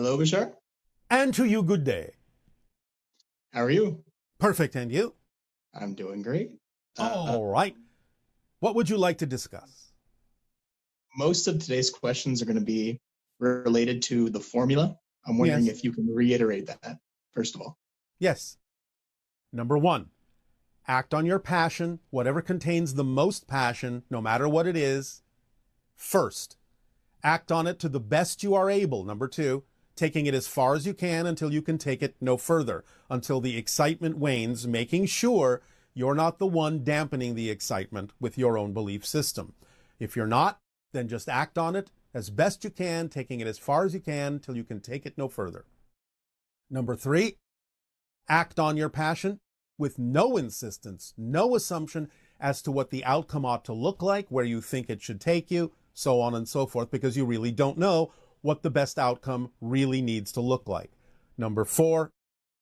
Hello, Bashar. And to you, good day. How are you? Perfect, and you? I'm doing great. All right. What would you like to discuss? Most of today's questions are going to be related to the formula. I'm wondering Yes. if you can reiterate that, first of all. Yes. Number one, act on your passion, whatever contains the most passion, no matter what it is, first. Act on it to the best you are able. Number two, taking it as far as you can until you can take it no further, until the excitement wanes, making sure you're not the one dampening the excitement with your own belief system. If you're not, then just act on it as best you can, taking it as far as you can until you can take it no further. Number three, act on your passion with no insistence, no assumption as to what the outcome ought to look like, where you think it should take you, so on and so forth, because you really don't know what the best outcome really needs to look like. Number four,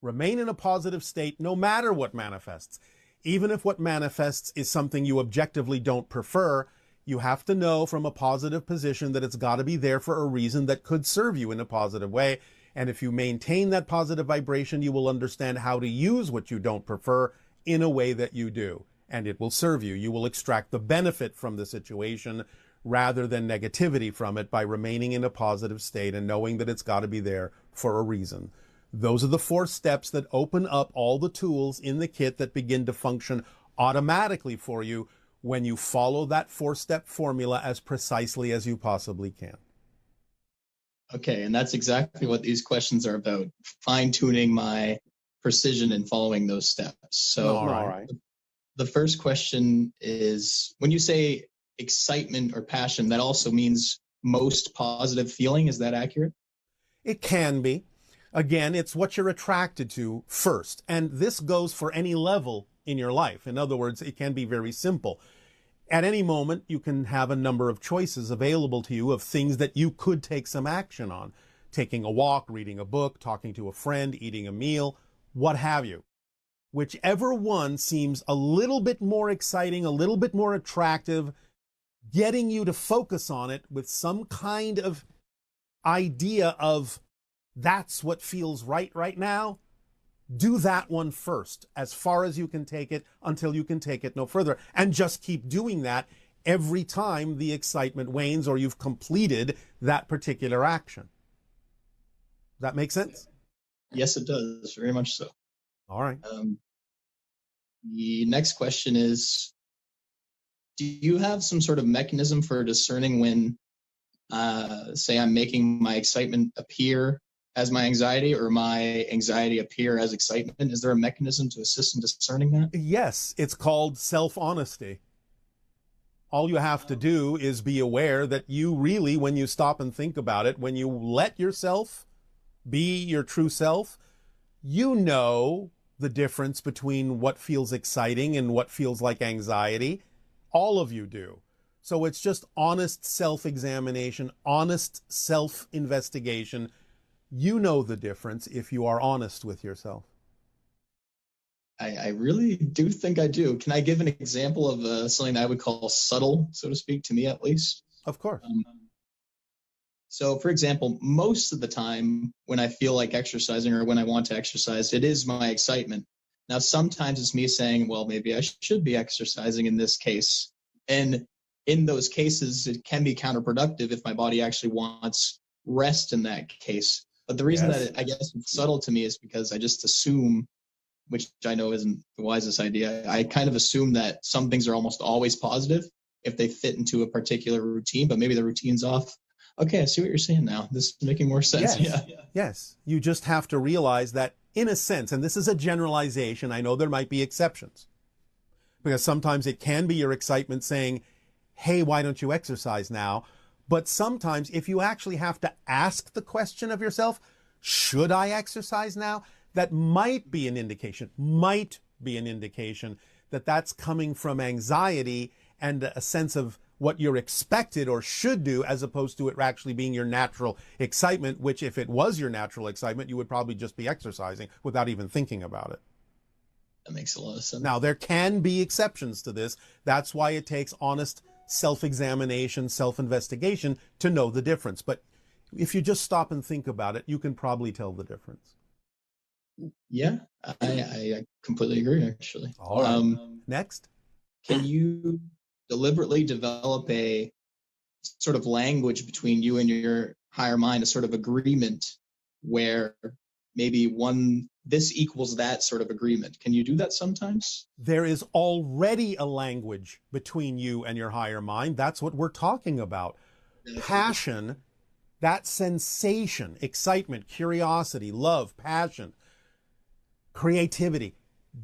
remain in a positive state no matter what manifests. Even if what manifests is something you objectively don't prefer, you have to know from a positive position that it's got to be there for a reason that could serve you in a positive way. And if you maintain that positive vibration, you will understand how to use what you don't prefer in a way that you do. And it will serve you. You will extract the benefit from the situation rather than negativity from it by remaining in a positive state and knowing that it's got to be there for a reason. Those are the 4 steps that open up all the tools in the kit that begin to function automatically for you when you follow that 4-step formula as precisely as you possibly can. Okay, and that's exactly what these questions are about, fine-tuning my precision in following those steps. So All right. the first question is, when you say excitement or passion, that also means most positive feeling. Is that accurate? It can be. Again, it's what you're attracted to first. And this goes for any level in your life. In other words, it can be very simple. At any moment, you can have a number of choices available to you of things that you could take some action on. Taking a walk, reading a book, talking to a friend, eating a meal, what have you. Whichever one seems a little bit more exciting, a little bit more attractive, getting you to focus on it with some kind of idea of that's what feels right now, do that one first, as far as you can take it, until you can take it no further. And just keep doing that every time the excitement wanes or you've completed that particular action. Does that make sense? Yes, it does. Very much so. All right. The next question is, do you have some sort of mechanism for discerning when, say, I'm making my excitement appear as my anxiety or my anxiety appear as excitement? Is there a mechanism to assist in discerning that? Yes, it's called self-honesty. All you have to do is be aware that you really, when you stop and think about it, when you let yourself be your true self, you know the difference between what feels exciting and what feels like anxiety. All of you do. So it's just honest self-examination, honest self-investigation. You know the difference if you are honest with yourself. I really do think I do. Can I give an example of something I would call subtle, so to speak, to me at least? Of course. So, for example, most of the time when I feel like exercising or when I want to exercise, it is my excitement. Now, sometimes it's me saying, well, maybe I should be exercising in this case. And in those cases, it can be counterproductive if my body actually wants rest in that case. But the reason that I guess it's subtle to me is because I just assume, which I know isn't the wisest idea, I kind of assume that some things are almost always positive if they fit into a particular routine, but maybe the routine's off. Okay, I see what you're saying now. This is making more sense. Yes. Yes. You just have to realize that, in a sense, and this is a generalization, I know there might be exceptions, because sometimes it can be your excitement saying, hey, why don't you exercise now? But sometimes if you actually have to ask the question of yourself, should I exercise now? That might be an indication that that's coming from anxiety and a sense of what you're expected or should do, as opposed to it actually being your natural excitement, which if it was your natural excitement, you would probably just be exercising without even thinking about it. That makes a lot of sense. Now, there can be exceptions to this. That's why it takes honest self-examination, self-investigation to know the difference. But If you just stop and think about it, you can probably tell the difference. Yeah, I completely agree, actually. All right. Next. Can you deliberately develop a sort of language between you and your higher mind, a sort of agreement where maybe this equals that sort of agreement? Can you do that sometimes? There is already a language between you and your higher mind. That's what we're talking about. Passion, that sensation, excitement, curiosity, love, passion, creativity,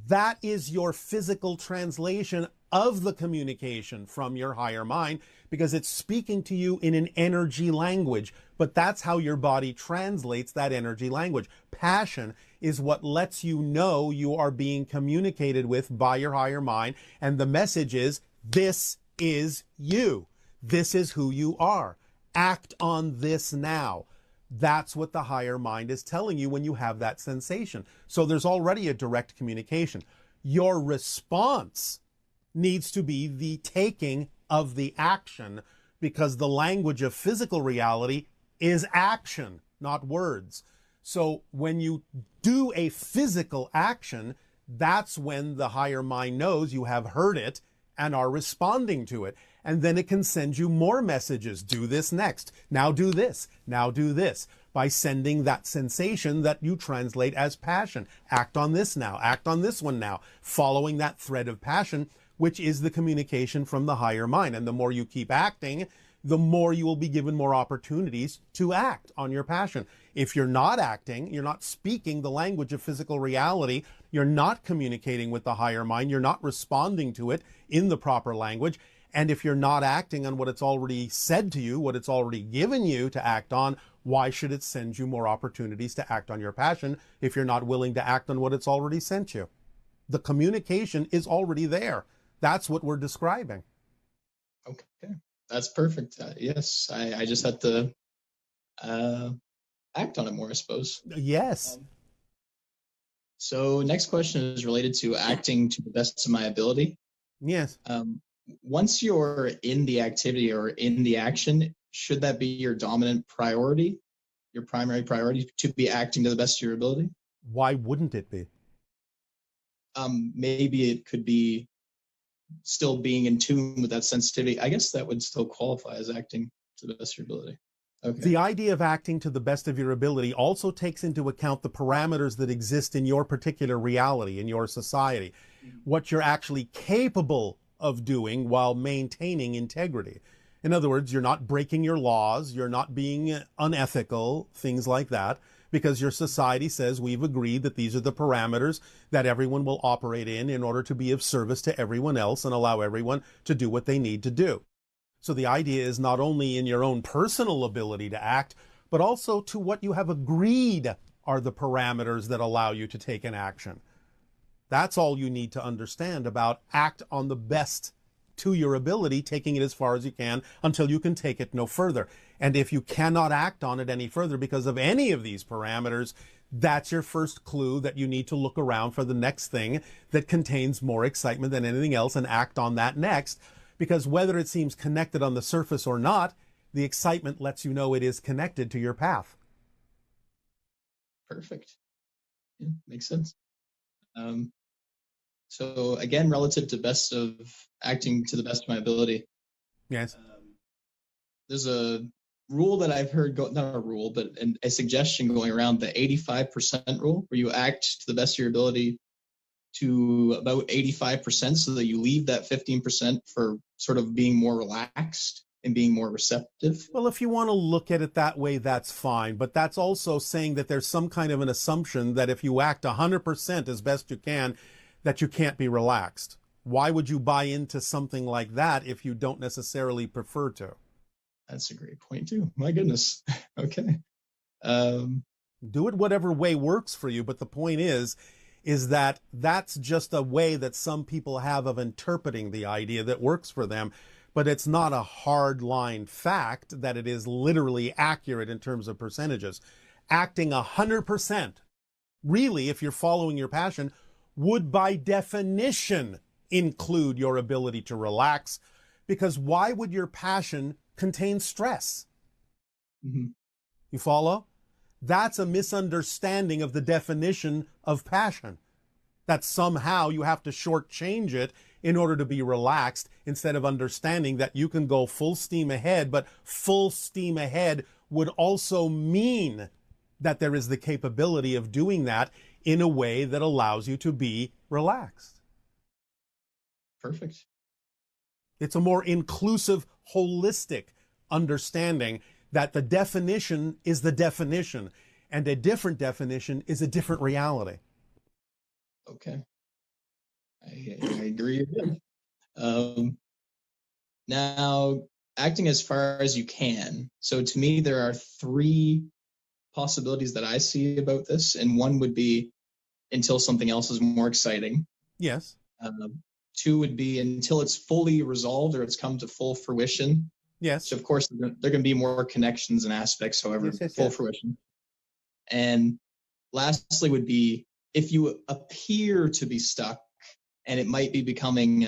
that is your physical translation of the communication from your higher mind, because it's speaking to you in an energy language. But that's how your body translates that energy language. Passion is what lets you know you are being communicated with by your higher mind. And the message is, this is you. This is who you are. Act on this now. That's what the higher mind is telling you when you have that sensation. So there's already a direct communication. Your response needs to be the taking of the action, because the language of physical reality is action, not words. So when you do a physical action, that's when the higher mind knows you have heard it and are responding to it. And then it can send you more messages. Do this next. Now do this. Now do this. By sending that sensation that you translate as passion. Act on this now. Act on this one now. Following that thread of passion, which is the communication from the higher mind. And the more you keep acting, the more you will be given more opportunities to act on your passion. If you're not acting, you're not speaking the language of physical reality, you're not communicating with the higher mind, you're not responding to it in the proper language. And if you're not acting on what it's already said to you, what it's already given you to act on, why should it send you more opportunities to act on your passion if you're not willing to act on what it's already sent you? The communication is already there. That's what we're describing. Okay, that's perfect. Yes, I just had to act on it more, I suppose. Yes. So next question is related to acting to the best of my ability. Yes. Once you're in the activity or in the action, should that be your dominant priority, your primary priority, to be acting to the best of your ability? Why wouldn't it be? Maybe it could be still being in tune with that sensitivity. I guess that would still qualify as acting to the best of your ability. Okay. The idea of acting to the best of your ability also takes into account the parameters that exist in your particular reality, in your society, what you're actually capable of doing while maintaining integrity. In other words, you're not breaking your laws, you're not being unethical, things like that, because your society says we've agreed that these are the parameters that everyone will operate in order to be of service to everyone else and allow everyone to do what they need to do. So the idea is not only in your own personal ability to act, but also to what you have agreed are the parameters that allow you to take an action. That's all you need to understand about act on the best to your ability, taking it as far as you can until you can take it no further. And if you cannot act on it any further because of any of these parameters, that's your first clue that you need to look around for the next thing that contains more excitement than anything else and act on that next. Because whether it seems connected on the surface or not, the excitement lets you know it is connected to your path. Perfect. Yeah, makes sense. So again, relative to best of acting to the best of my ability. Yes. There's a rule that I've heard not a rule, but a suggestion going around, the 85% rule, where you act to the best of your ability to about 85% so that you leave that 15% for sort of being more relaxed and being more receptive. Well, if you want to look at it that way, that's fine. But that's also saying that there's some kind of an assumption that if you act 100% as best you can, that you can't be relaxed. Why would you buy into something like that if you don't necessarily prefer to? That's a great point too. My goodness. Okay. Do it whatever way works for you. But the point is that that's just a way that some people have of interpreting the idea that works for them. But it's not a hard line fact that it is literally accurate in terms of percentages. Acting 100%, really, if you're following your passion, would by definition include your ability to relax, because why would your passion contain stress? Mm-hmm. You follow? That's a misunderstanding of the definition of passion. That somehow you have to shortchange it in order to be relaxed, instead of understanding that you can go full steam ahead, but full steam ahead would also mean that there is the capability of doing that in a way that allows you to be relaxed. Perfect. It's a more inclusive, holistic understanding that the definition is the definition, and a different definition is a different reality. Okay. I agree again. Now, acting as far as you can. So to me, there are three possibilities that I see about this, and one would be until something else is more exciting. Yes. Two would be until it's fully resolved or it's come to full fruition. Yes. So of course, there can be more connections and aspects, however, full fruition. And lastly would be if you appear to be stuck and it might be becoming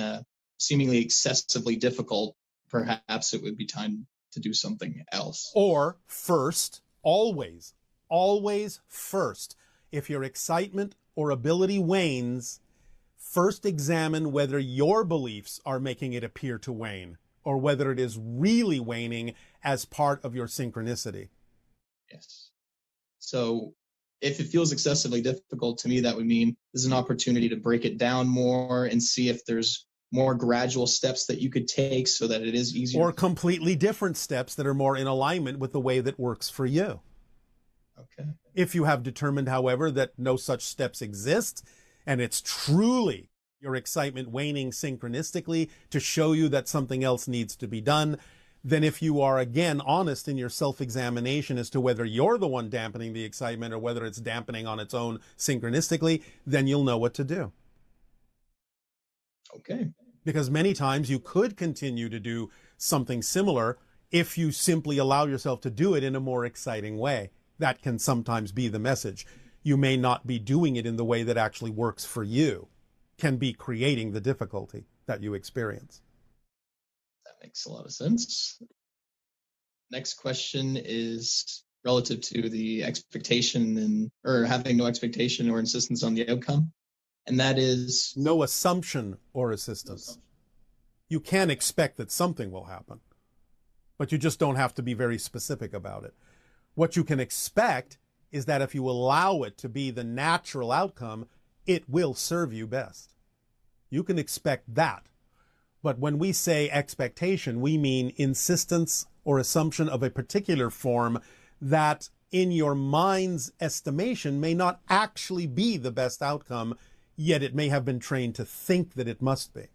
seemingly excessively difficult, perhaps it would be time to do something else. Or first, always first. If your excitement or ability wanes, first examine whether your beliefs are making it appear to wane, or whether it is really waning as part of your synchronicity. Yes. So if it feels excessively difficult, to me, that would mean there's an opportunity to break it down more and see if there's more gradual steps that you could take so that it is easier. Or completely different steps that are more in alignment with the way that works for you. Okay. If you have determined, however, that no such steps exist, and it's truly your excitement waning synchronistically to show you that something else needs to be done, then if you are, again, honest in your self-examination as to whether you're the one dampening the excitement or whether it's dampening on its own synchronistically, then you'll know what to do. Okay. Because many times you could continue to do something similar if you simply allow yourself to do it in a more exciting way. That can sometimes be the message. You may not be doing it in the way that actually works for you, can be creating the difficulty that you experience. That makes a lot of sense. Next question is relative to the expectation or having no expectation or insistence on the outcome. And that is no assumption or assistance. You can expect that something will happen, but you just don't have to be very specific about it. What you can expect is that if you allow it to be the natural outcome, it will serve you best. You can expect that. But when we say expectation, we mean insistence or assumption of a particular form that in your mind's estimation may not actually be the best outcome, yet it may have been trained to think that it must be.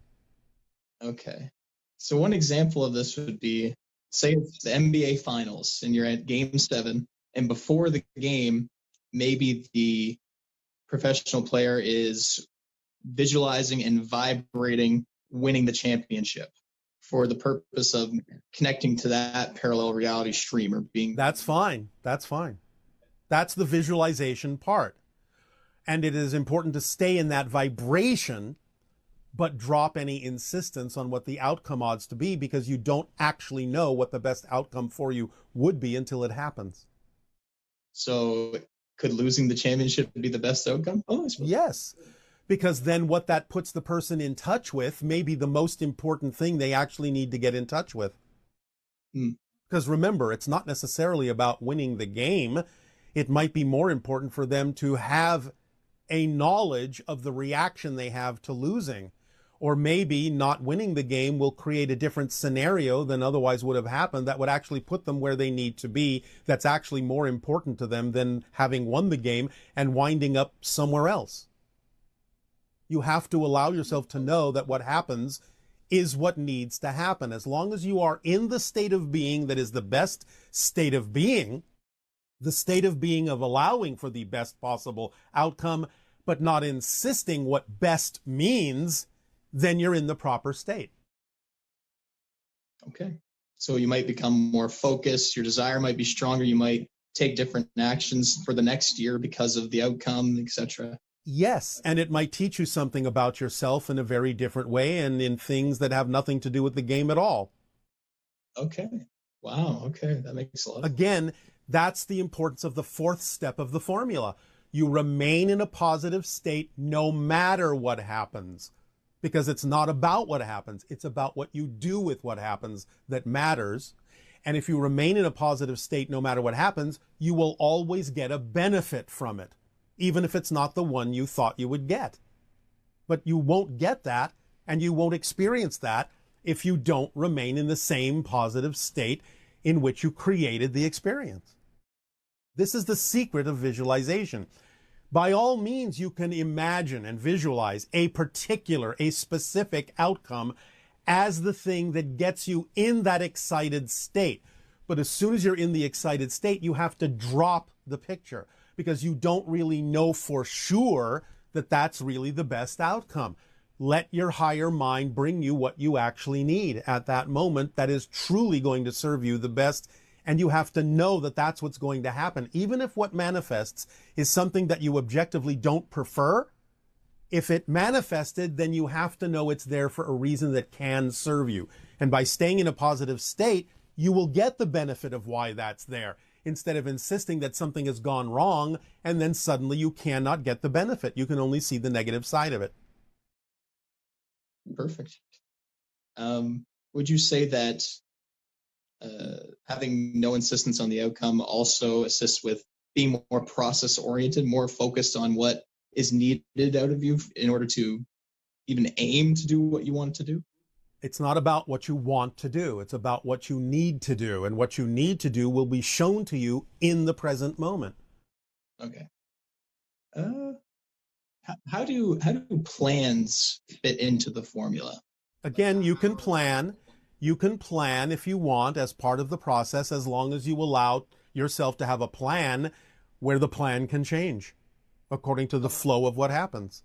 Okay. So one example of this would be, say it's the NBA Finals and you're at Game 7, and before the game, maybe the professional player is visualizing and vibrating winning the championship for the purpose of connecting to that parallel reality stream or being... That's fine. That's fine. That's the visualization part. And it is important to stay in that vibration, but drop any insistence on what the outcome odds to be, because you don't actually know what the best outcome for you would be until it happens. So could losing the championship be the best outcome? Oh, I suppose. Yes, because then what that puts the person in touch with may be the most important thing they actually need to get in touch with. Because remember, it's not necessarily about winning the game. It might be more important for them to have a knowledge of the reaction they have to losing. Or maybe not winning the game will create a different scenario than otherwise would have happened that would actually put them where they need to be. That's actually more important to them than having won the game and winding up somewhere else. You have to allow yourself to know that what happens is what needs to happen. As long as you are in the state of being that is the best state of being, the state of being of allowing for the best possible outcome, but not insisting what best means, then you're in the proper state. Okay. So you might become more focused. Your desire might be stronger. You might take different actions for the next year because of the outcome, etc. Yes, and it might teach you something about yourself in a very different way and in things that have nothing to do with the game at all. Okay. Wow. Okay. That makes a lot of sense. Again, That's the importance of the fourth step of the formula. You remain in a positive state no matter what happens, because it's not about what happens. It's about what you do with what happens that matters. And if you remain in a positive state no matter what happens, you will always get a benefit from it, even if it's not the one you thought you would get. But you won't get that, and you won't experience that if you don't remain in the same positive state in which you created the experience. This is the secret of visualization. By all means, you can imagine and visualize a particular, a specific outcome as the thing that gets you in that excited state. But as soon as you're in the excited state, you have to drop the picture, because you don't really know for sure that that's really the best outcome. Let your higher mind bring you what you actually need at that moment that is truly going to serve you the best. And you have to know that that's what's going to happen. Even if what manifests is something that you objectively don't prefer, if it manifested, then you have to know it's there for a reason that can serve you. And by staying in a positive state, you will get the benefit of why that's there, instead of insisting that something has gone wrong and then suddenly you cannot get the benefit. You can only see the negative side of it. Perfect. Would you say that having no insistence on the outcome also assists with being more process oriented, more focused on what is needed out of you in order to even aim to do what you want to do? It's not about what you want to do. It's about what you need to do. And what you need to do will be shown to you in the present moment. Okay. How do plans fit into the formula? Again, you can plan. You can plan if you want as part of the process, as long as you allow yourself to have a plan where the plan can change according to the flow of what happens.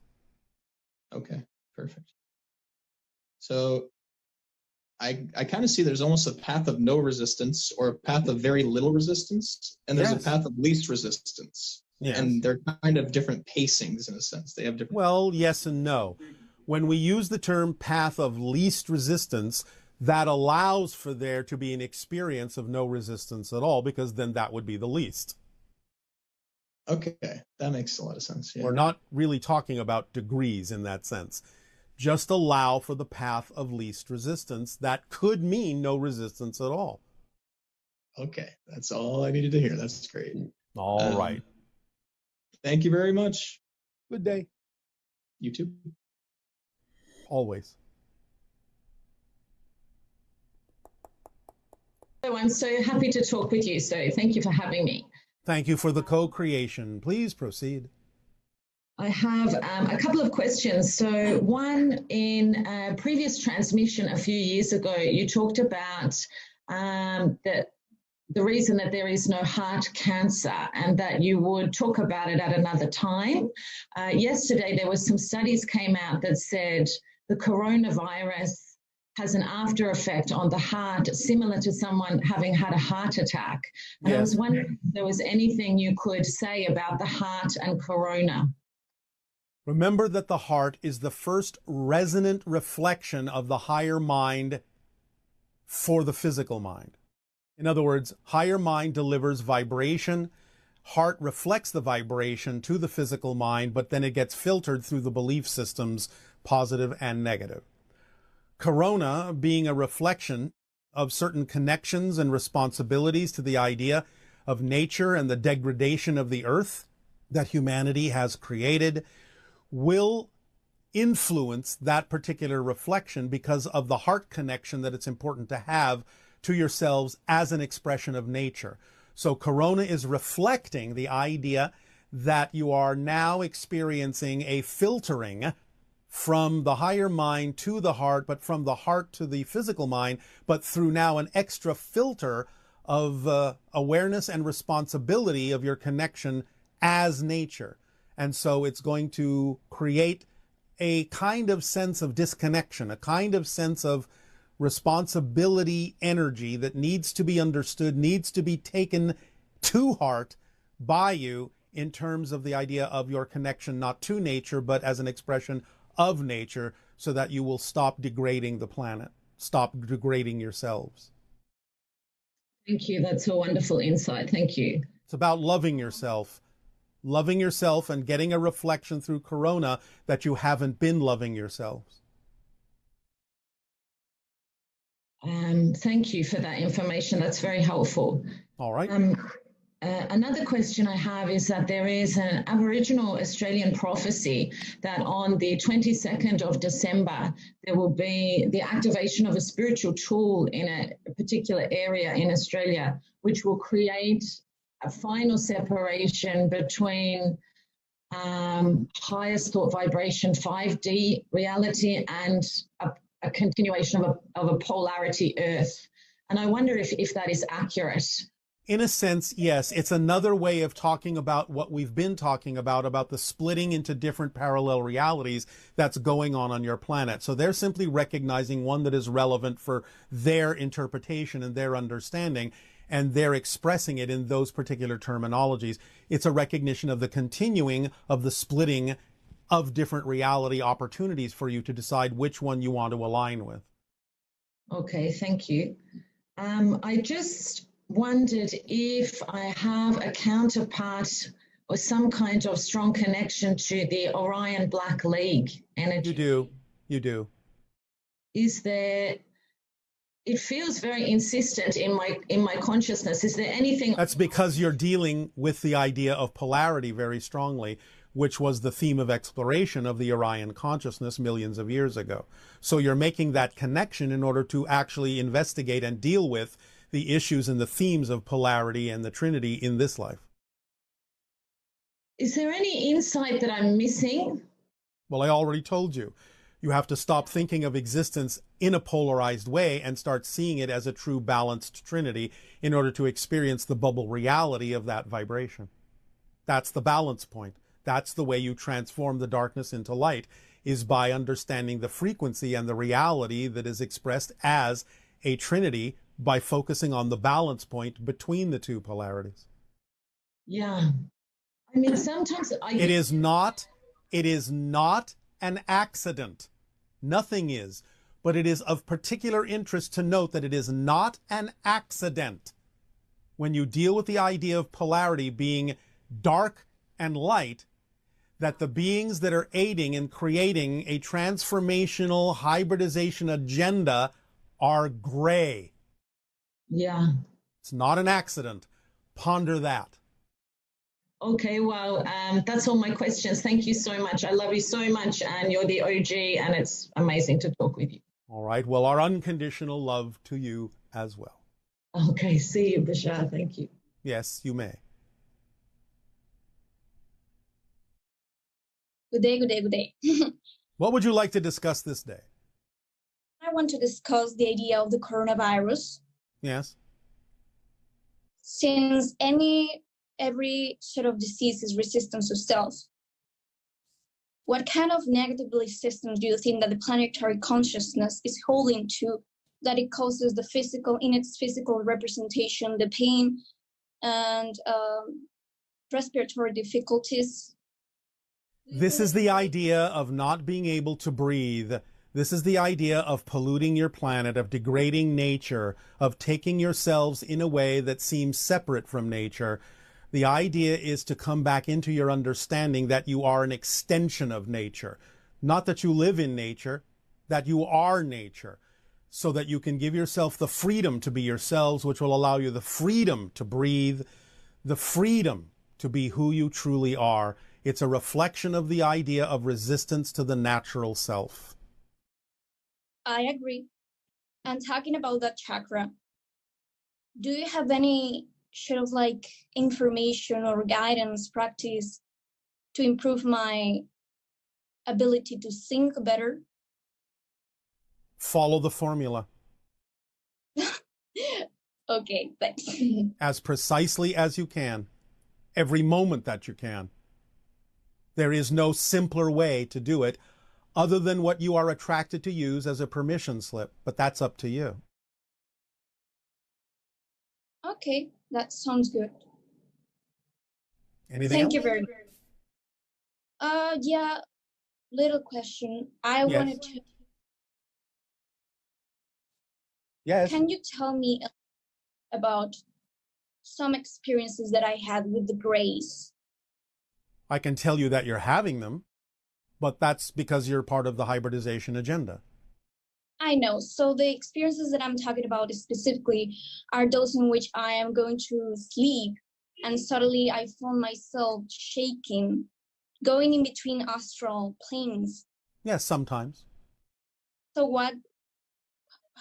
Okay, perfect. So I kind of see there's almost a path of no resistance or a path of very little resistance, and there's a path of least resistance. Yes. And they're kind of different pacings in a sense. They have different... Well, yes and no. When we use the term path of least resistance, that allows for there to be an experience of no resistance at all, because then that would be the least. Okay, that makes a lot of sense. Yeah. We're not really talking about degrees in that sense. Just allow for the path of least resistance. That could mean no resistance at all. Okay, that's all I needed to hear. That's great. All right. Thank you very much. Good day. You too. Always. So I'm so happy to talk with you. So thank you for having me. Thank you for the co-creation. Please proceed. I have a couple of questions. So one, in a previous transmission a few years ago, you talked about that the reason that there is no heart cancer and that you would talk about it at another time. Yesterday, there was some studies came out that said the coronavirus has an after effect on the heart, similar to someone having had a heart attack. And I was wondering if there was anything you could say about the heart and corona. Remember that the heart is the first resonant reflection of the higher mind for the physical mind. In other words, higher mind delivers vibration, heart reflects the vibration to the physical mind, but then it gets filtered through the belief systems, positive and negative. Corona being a reflection of certain connections and responsibilities to the idea of nature and the degradation of the earth that humanity has created, will influence that particular reflection because of the heart connection that it's important to have to yourselves as an expression of nature. So corona is reflecting the idea that you are now experiencing a filtering from the higher mind to the heart, but from the heart to the physical mind, but through now an extra filter of awareness and responsibility of your connection as nature. And so it's going to create a kind of sense of disconnection, a kind of sense of responsibility energy that needs to be understood, needs to be taken to heart by you in terms of the idea of your connection not to nature, but as an expression of nature, so that you will stop degrading the planet, stop degrading yourselves. Thank you. That's a wonderful insight. Thank you. It's about loving yourself and getting a reflection through Corona that you haven't been loving yourselves. Thank you for that information. That's very helpful. All right. Another question I have is that there is an Aboriginal Australian prophecy that on the 22nd of December, there will be the activation of a spiritual tool in a particular area in Australia, which will create a final separation between highest thought vibration, 5D reality, and a continuation of a polarity Earth. And I wonder if that is accurate. In a sense, yes. It's another way of talking about what we've been talking about the splitting into different parallel realities that's going on your planet. So they're simply recognizing one that is relevant for their interpretation and their understanding, and they're expressing it in those particular terminologies. It's a recognition of the continuing of the splitting of different reality opportunities for you to decide which one you want to align with. Okay, thank you. I just wondered if I have a counterpart or some kind of strong connection to the Orion Black League energy. You do. Is there, it feels very insistent in my consciousness. Is there anything? That's because you're dealing with the idea of polarity very strongly, which was the theme of exploration of the Orion consciousness millions of years ago. So you're making that connection in order to actually investigate and deal with the issues and the themes of polarity and the Trinity in this life. Is there any insight that I'm missing? Well, I already told you. You have to stop thinking of existence in a polarized way and start seeing it as a true balanced Trinity in order to experience the bubble reality of that vibration. That's the balance point. That's the way you transform the darkness into light, is by understanding the frequency and the reality that is expressed as a Trinity by focusing on the balance point between the two polarities. Yeah. I mean, sometimes It is not an accident. Nothing is. But it is of particular interest to note that it is not an accident when you deal with the idea of polarity being dark and light, that the beings that are aiding in creating a transformational hybridization agenda are gray. Yeah. It's not an accident. Ponder that. Okay, well, that's all my questions. Thank you so much. I love you so much, and you're the OG, and it's amazing to talk with you. All right. Well, our unconditional love to you as well. Okay, see you, Bashar. Thank you. Yes, you may. Good day, good day, good day. What would you like to discuss this day? I want to discuss the idea of the coronavirus. Yes. Since every sort of disease is resistant to self, what kind of negative belief systems do you think that the planetary consciousness is holding to, that it causes the physical, in its physical representation, the pain and respiratory difficulties? This is the idea of not being able to breathe. This is the idea of polluting your planet, of degrading nature, of taking yourselves in a way that seems separate from nature. The idea is to come back into your understanding that you are an extension of nature. Not that you live in nature, that you are nature, so that you can give yourself the freedom to be yourselves, which will allow you the freedom to breathe, the freedom to be who you truly are. It's a reflection of the idea of resistance to the natural self. I agree. And talking about that chakra, do you have any sort of like information or guidance practice to improve my ability to think better? Follow the formula. Okay, thanks. As precisely as you can, every moment that you can. There is no simpler way to do it other than what you are attracted to use as a permission slip, but that's up to you. Okay, that sounds good. Anything Thank else? you very much. Yeah, little question. I Yes. wanted to. Yes. Can you tell me about some experiences that I had with the grays. I can tell you that you're having them, but that's because you're part of the hybridization agenda. I know. So the experiences that I'm talking about specifically are those in which I am going to sleep and suddenly I found myself shaking, going in between astral planes. Yes, sometimes. So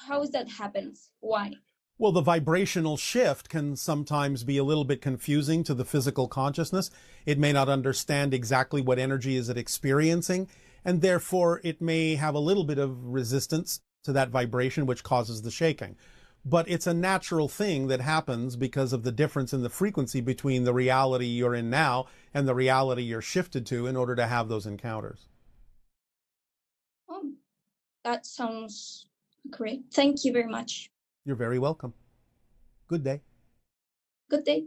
how is that happens? Why? Well, the vibrational shift can sometimes be a little bit confusing to the physical consciousness. It may not understand exactly what energy is it experiencing, and therefore it may have a little bit of resistance to that vibration, which causes the shaking. But it's a natural thing that happens because of the difference in the frequency between the reality you're in now and the reality you're shifted to in order to have those encounters. Oh, that sounds great. Thank you very much. You're very welcome. Good day. Good day.